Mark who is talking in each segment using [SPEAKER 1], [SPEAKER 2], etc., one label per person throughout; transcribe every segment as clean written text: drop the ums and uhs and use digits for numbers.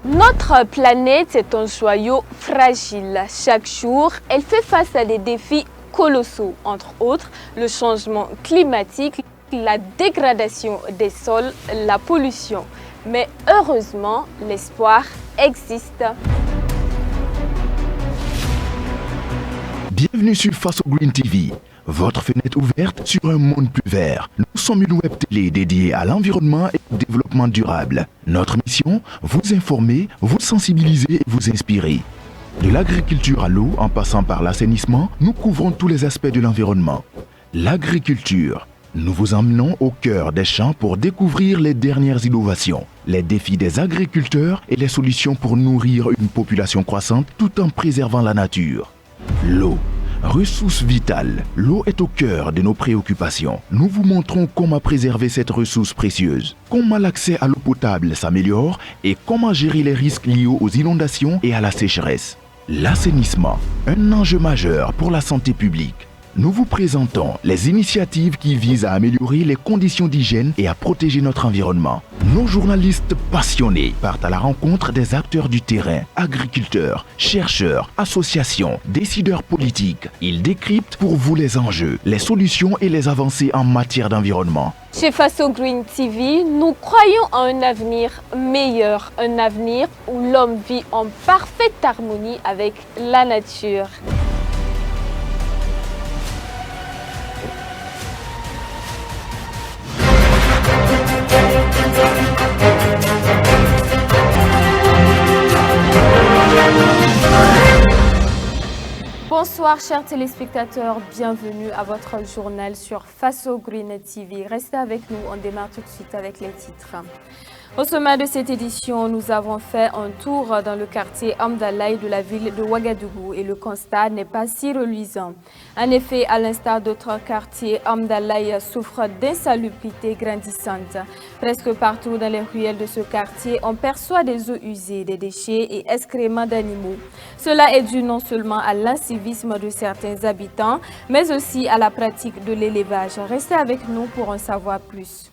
[SPEAKER 1] Notre planète est un joyau fragile. Chaque jour, elle fait face à des défis colossaux, entre autres le changement climatique, la dégradation des sols, la pollution. Mais heureusement, l'espoir existe.
[SPEAKER 2] Bienvenue sur Faso Green TV, votre fenêtre ouverte sur un monde plus vert. Nous sommes une web télé dédiée à l'environnement et au développement durable. Notre mission, vous informer, vous sensibiliser et vous inspirer. De l'agriculture à l'eau en passant par l'assainissement, nous couvrons tous les aspects de l'environnement. L'agriculture. Nous vous emmenons au cœur des champs pour découvrir les dernières innovations, les défis des agriculteurs et les solutions pour nourrir une population croissante tout en préservant la nature. L'eau. Ressource vitale. L'eau est au cœur de nos préoccupations. Nous vous montrons comment préserver cette ressource précieuse, comment l'accès à l'eau potable s'améliore et comment gérer les risques liés aux inondations et à la sécheresse. L'assainissement, un enjeu majeur pour la santé publique. Nous vous présentons les initiatives qui visent à améliorer les conditions d'hygiène et à protéger notre environnement. Nos journalistes passionnés partent à la rencontre des acteurs du terrain, agriculteurs, chercheurs, associations, décideurs politiques. Ils décryptent pour vous les enjeux, les solutions et les avancées en matière d'environnement.
[SPEAKER 1] Chez Faso Green TV, nous croyons en un avenir meilleur, un avenir où l'homme vit en parfaite harmonie avec la nature. Bonsoir chers téléspectateurs, bienvenue à votre journal sur Faso Green TV. Restez avec nous, on démarre tout de suite avec les titres. Au sommet de cette édition, nous avons fait un tour dans le quartier Hamdalaye de la ville de Ouagadougou et le constat n'est pas si reluisant. En effet, à l'instar d'autres quartiers, Hamdalaye souffre d'insalubrité grandissante. Presque partout dans les ruelles de ce quartier, on perçoit des eaux usées, des déchets et excréments d'animaux. Cela est dû non seulement à l'incivisme de certains habitants, mais aussi à la pratique de l'élevage. Restez avec nous pour en savoir plus.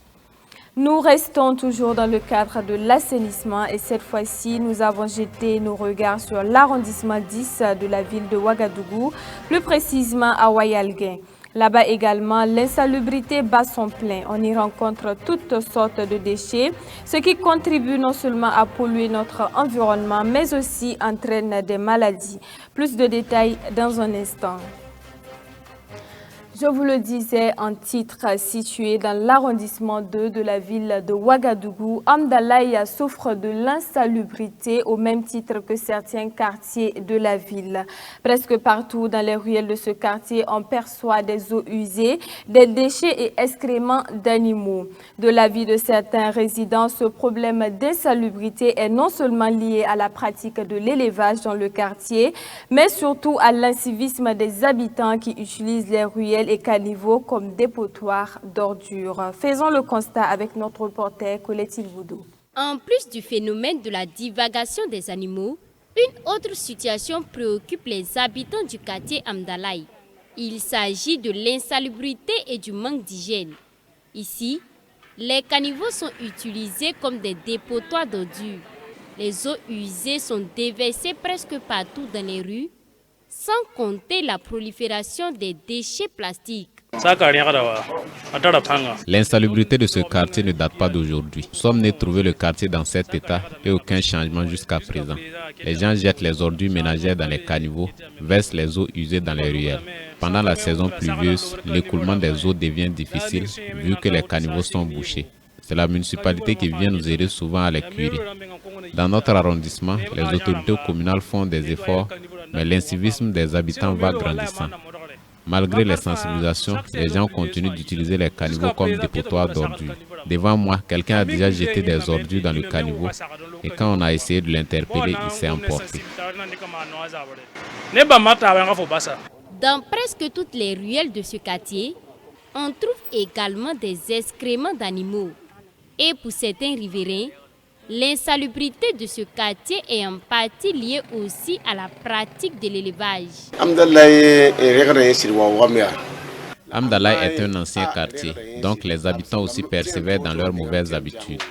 [SPEAKER 1] Nous restons toujours dans le cadre de l'assainissement et cette fois-ci, nous avons jeté nos regards sur l'arrondissement 10 de la ville de Ouagadougou, plus précisément à Wayalguin. Là-bas également, l'insalubrité bat son plein. On y rencontre toutes sortes de déchets, ce qui contribue non seulement à polluer notre environnement, mais aussi entraîne des maladies. Plus de détails dans un instant. Je vous le disais en titre, situé dans l'arrondissement 2 de la ville de Ouagadougou, Hamdalaye souffre de l'insalubrité au même titre que certains quartiers de la ville. Presque partout dans les ruelles de ce quartier, on perçoit des eaux usées, des déchets et excréments d'animaux. De l'avis de certains résidents, ce problème d'insalubrité est non seulement lié à la pratique de l'élevage dans le quartier, mais surtout à l'incivisme des habitants qui utilisent les ruelles et caniveaux comme dépotoirs d'ordures. Faisons le constat avec notre reporter Colette Ilvoudou.
[SPEAKER 3] En plus du phénomène de la divagation des animaux, une autre situation préoccupe les habitants du quartier Hamdalaye. Il s'agit de l'insalubrité et du manque d'hygiène. Ici, les caniveaux sont utilisés comme des dépotoirs d'ordures. Les eaux usées sont déversées presque partout dans les rues, sans compter la prolifération des déchets plastiques.
[SPEAKER 4] L'insalubrité de ce quartier ne date pas d'aujourd'hui. Nous sommes nés trouver le quartier dans cet état et aucun changement jusqu'à présent. Les gens jettent les ordures ménagères dans les caniveaux, versent les eaux usées dans les ruelles. Pendant la saison pluvieuse, l'écoulement des eaux devient difficile vu que les caniveaux sont bouchés. C'est la municipalité qui vient nous aider souvent à les curer. Dans notre arrondissement, les autorités communales font des efforts, mais l'incivisme des habitants va grandissant. Malgré les sensibilisations, les gens continuent d'utiliser les caniveaux comme dépotoirs d'ordures. Devant moi, quelqu'un a déjà jeté des ordures dans le caniveau et quand on a essayé de l'interpeller, il s'est emporté.
[SPEAKER 3] Dans presque toutes les ruelles de ce quartier, on trouve également des excréments d'animaux. Et pour certains riverains, l'insalubrité de ce quartier est en partie liée aussi à la pratique de l'élevage.
[SPEAKER 4] Hamdalaye est un ancien quartier, donc les habitants aussi persévèrent dans leurs mauvaises habitudes.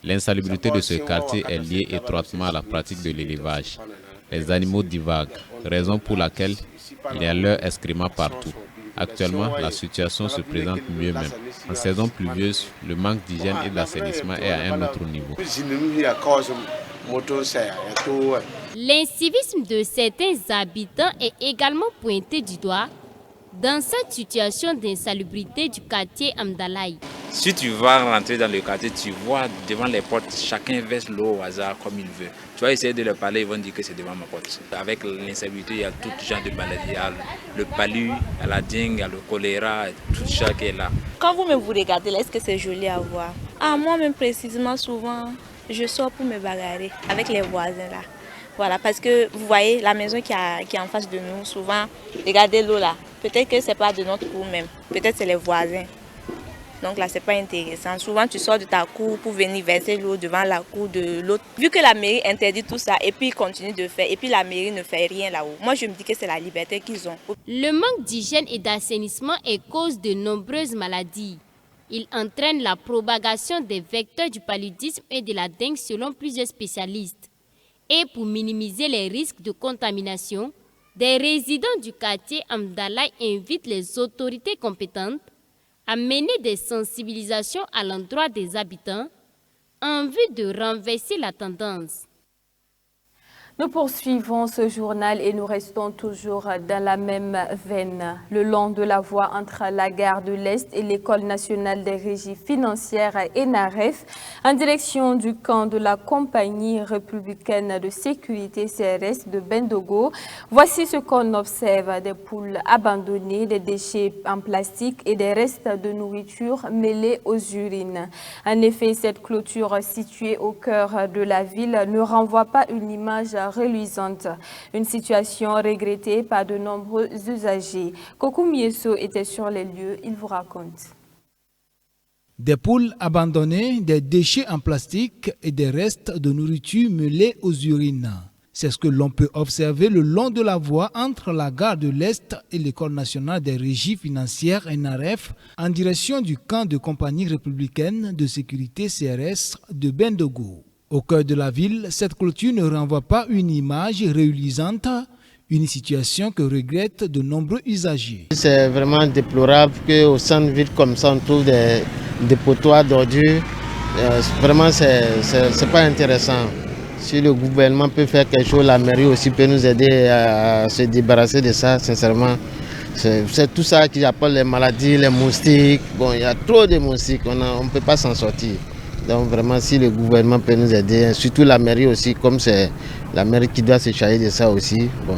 [SPEAKER 4] L'insalubrité de ce quartier est liée étroitement à la pratique de l'élevage. Les animaux divaguent, raison pour laquelle il y a leurs excréments partout. Actuellement, la situation se présente mieux même. En saison pluvieuse, le manque d'hygiène et d'assainissement est à un autre niveau.
[SPEAKER 3] L'incivisme de certains habitants est également pointé du doigt dans cette situation d'insalubrité du quartier Amdalaï.
[SPEAKER 5] Si tu vas rentrer dans le quartier, tu vois devant les portes, chacun verse l'eau au hasard comme il veut. Tu vas essayer de leur parler, ils vont dire que c'est devant ma porte. Avec l'insalubrité, il y a tout genre de maladies. Il y a le palu, il y a la dengue, il y a le choléra, tout ça qui est là.
[SPEAKER 6] Quand vous regardez là, est-ce que c'est joli à voir? Moi-même précisément, souvent, je sors pour me bagarrer avec les voisins là. Voilà, parce que vous voyez la maison qui est en face de nous, souvent, regardez l'eau là. Peut-être que ce n'est pas de notre cour même, peut-être c'est les voisins. Donc là, ce n'est pas intéressant. Souvent, tu sors de ta cour pour venir verser l'eau devant la cour de l'autre. Vu que la mairie interdit tout ça et puis continue de faire, et puis la mairie ne fait rien là-haut. Moi, je me dis que c'est la liberté qu'ils ont.
[SPEAKER 3] Le manque d'hygiène et d'assainissement est cause de nombreuses maladies. Il entraîne la propagation des vecteurs du paludisme et de la dengue selon plusieurs spécialistes. Et pour minimiser les risques de contamination, des résidents du quartier Amdalaï invitent les autorités compétentes à mener des sensibilisations à l'endroit des habitants en vue de renverser la tendance.
[SPEAKER 1] Nous poursuivons ce journal et nous restons toujours dans la même veine. Le long de la voie entre la gare de l'Est et l'École nationale des régies financières ENAREF, en direction du camp de la compagnie républicaine de sécurité CRS de Bendogo, voici ce qu'on observe: des poules abandonnées, des déchets en plastique et des restes de nourriture mêlés aux urines. En effet, cette clôture située au cœur de la ville ne renvoie pas une image reluisante. Une situation regrettée par de nombreux usagers. Kokou Mieso était sur les lieux, il vous raconte.
[SPEAKER 7] Des poules abandonnées, des déchets en plastique et des restes de nourriture mêlés aux urines. C'est ce que l'on peut observer le long de la voie entre la gare de l'Est et l'École nationale des régies financières ENAREF en direction du camp de compagnie républicaine de sécurité CRS de Bendogo. Au cœur de la ville, cette clôture ne renvoie pas une image réalisante, une situation que regrettent de nombreux usagers.
[SPEAKER 8] C'est vraiment déplorable qu'au centre-ville comme ça, on trouve des dépotoirs d'ordures. Vraiment, c'est pas intéressant. Si le gouvernement peut faire quelque chose, la mairie aussi peut nous aider à se débarrasser de ça, sincèrement. C'est tout ça qui appelle les maladies, les moustiques. Bon, il y a trop de moustiques, on ne peut pas s'en sortir. Donc vraiment, si le gouvernement peut nous aider, surtout la mairie aussi, comme c'est la mairie qui doit se charger de ça aussi, bon,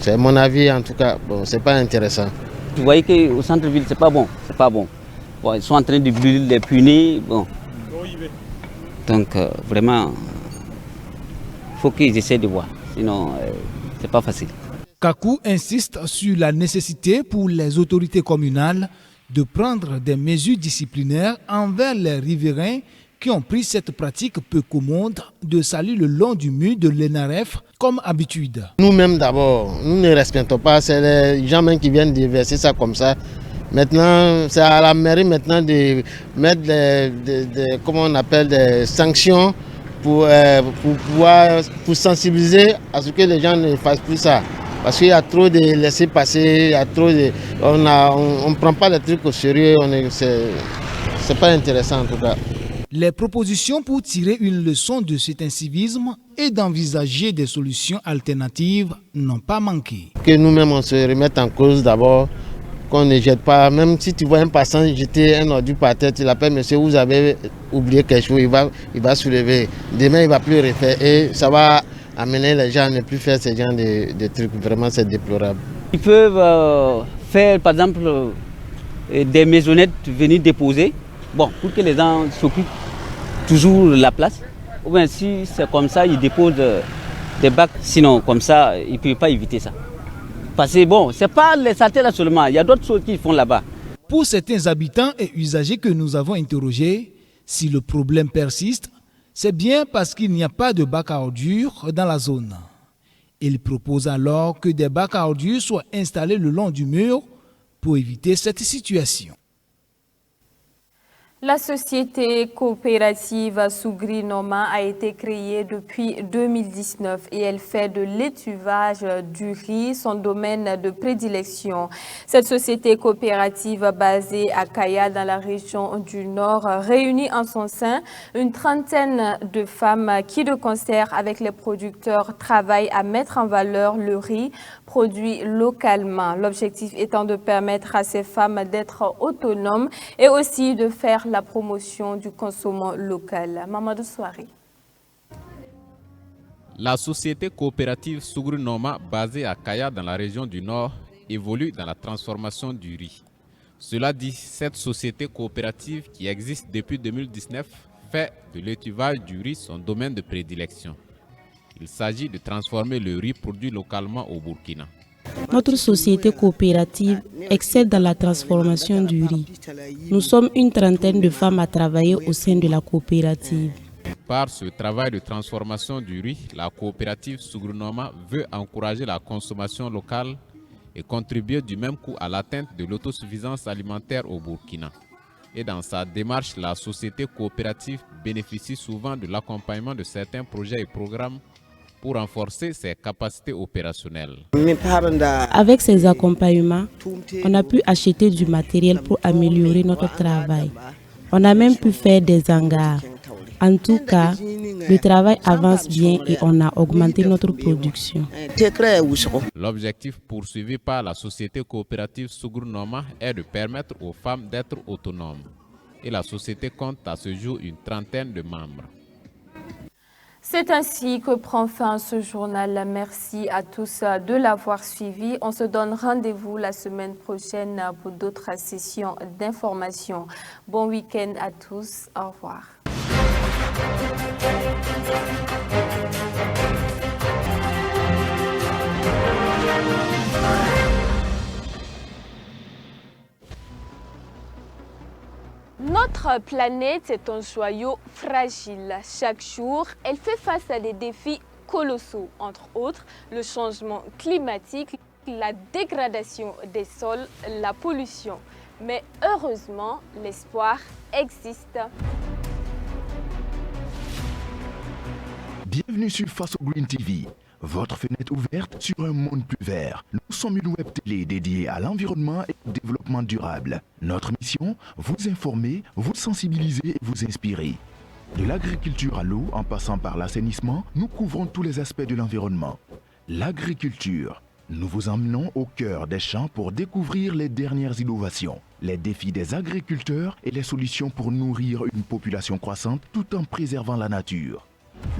[SPEAKER 8] c'est mon avis en tout cas, bon, c'est pas intéressant.
[SPEAKER 9] Vous voyez qu'au centre-ville, c'est pas bon, c'est pas bon. Bon, ils sont en train de brûler les punais, bon. Donc vraiment, il faut qu'ils essaient de voir, sinon c'est pas facile.
[SPEAKER 7] Kakou insiste sur la nécessité pour les autorités communales de prendre des mesures disciplinaires envers les riverains qui ont pris cette pratique peu commode de salir le long du mur de l'ENAREF comme habitude.
[SPEAKER 8] Nous-mêmes d'abord, nous ne respectons pas, c'est les gens même qui viennent déverser ça comme ça. Maintenant, c'est à la mairie maintenant de mettre comment on appelle, des sanctions pour sensibiliser à ce que les gens ne fassent plus ça. Parce qu'il y a trop de laisser passer, il y a trop de, on ne prend pas les trucs au sérieux, c'est pas intéressant en tout cas.
[SPEAKER 7] Les propositions pour tirer une leçon de cet incivisme et d'envisager des solutions alternatives n'ont pas manqué. Que
[SPEAKER 8] nous-mêmes on se remette en cause d'abord, qu'on ne jette pas, même si tu vois un passant jeter un ordure par terre, tu l'appelles monsieur, vous avez oublié quelque chose, il va soulever. Demain il ne va plus refaire et ça va amener les gens à ne plus faire ce genre de trucs. Vraiment, c'est déplorable.
[SPEAKER 9] Ils peuvent faire, par exemple, des maisonnettes, venir déposer, bon, pour que les gens s'occupent toujours de la place. Ou bien si c'est comme ça, ils déposent des bacs. Sinon, comme ça, ils ne peuvent pas éviter ça. Parce que bon, ce n'est pas les saletés là seulement, il y a d'autres choses qu'ils font là-bas.
[SPEAKER 7] Pour certains habitants et usagers que nous avons interrogés, si le problème persiste, c'est bien parce qu'il n'y a pas de bac à ordures dans la zone. Il propose alors que des bacs à ordures soient installés le long du mur pour éviter cette situation.
[SPEAKER 1] La société coopérative Sougri Noma a été créée depuis 2019 et elle fait de l'étuvage du riz son domaine de prédilection. Cette société coopérative basée à Kaya dans la région du Nord réunit en son sein une trentaine de femmes qui de concert avec les producteurs travaillent à mettre en valeur le riz produit localement. L'objectif étant de permettre à ces femmes d'être autonomes et aussi de faire la promotion du consommant local. Mamadou Souari.
[SPEAKER 4] La société coopérative Sougri Noma, basée à Kaya dans la région du Nord, évolue dans la transformation du riz. Cela dit, cette société coopérative qui existe depuis 2019 fait de l'étuvage du riz son domaine de prédilection. Il s'agit de transformer le riz produit localement au Burkina.
[SPEAKER 10] Notre société coopérative excelle dans la transformation du riz. Nous sommes une trentaine de femmes à travailler au sein de la coopérative.
[SPEAKER 4] Par ce travail de transformation du riz, la coopérative Sougri Noma veut encourager la consommation locale et contribuer du même coup à l'atteinte de l'autosuffisance alimentaire au Burkina. Et dans sa démarche, la société coopérative bénéficie souvent de l'accompagnement de certains projets et programmes pour renforcer ses capacités opérationnelles.
[SPEAKER 10] Avec ces accompagnements, on a pu acheter du matériel pour améliorer notre travail. On a même pu faire des hangars. En tout cas, le travail avance bien et on a augmenté notre production.
[SPEAKER 4] L'objectif poursuivi par la société coopérative Sougri Noma est de permettre aux femmes d'être autonomes. Et la société compte à ce jour une trentaine de membres.
[SPEAKER 1] C'est ainsi que prend fin ce journal. Merci à tous de l'avoir suivi. On se donne rendez-vous la semaine prochaine pour d'autres sessions d'information. Bon week-end à tous. Au revoir. Notre planète est un joyau fragile. Chaque jour, elle fait face à des défis colossaux, entre autres le changement climatique, la dégradation des sols, la pollution. Mais heureusement, l'espoir existe.
[SPEAKER 2] Bienvenue sur Faso Green TV, votre fenêtre ouverte sur un monde plus vert. Nous sommes une web télé dédiée à l'environnement et au développement durable. Notre mission, vous informer, vous sensibiliser et vous inspirer. De l'agriculture à l'eau, en passant par l'assainissement, nous couvrons tous les aspects de l'environnement. L'agriculture. Nous vous emmenons au cœur des champs pour découvrir les dernières innovations, les défis des agriculteurs et les solutions pour nourrir une population croissante tout en préservant la nature.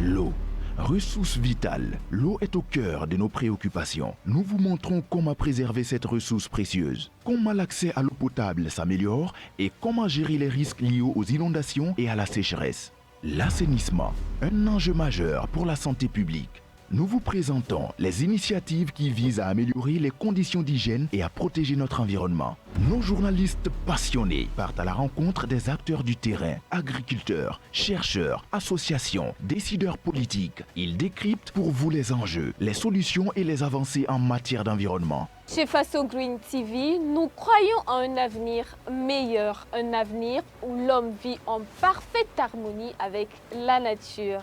[SPEAKER 2] L'eau. Ressource vitale. L'eau est au cœur de nos préoccupations. Nous vous montrons comment préserver cette ressource précieuse, comment l'accès à l'eau potable s'améliore et comment gérer les risques liés aux inondations et à la sécheresse. L'assainissement, un enjeu majeur pour la santé publique. Nous vous présentons les initiatives qui visent à améliorer les conditions d'hygiène et à protéger notre environnement. Nos journalistes passionnés partent à la rencontre des acteurs du terrain, agriculteurs, chercheurs, associations, décideurs politiques. Ils décryptent pour vous les enjeux, les solutions et les avancées en matière d'environnement.
[SPEAKER 1] Chez Faso Green TV, nous croyons en un avenir meilleur, un avenir où l'homme vit en parfaite harmonie avec la nature.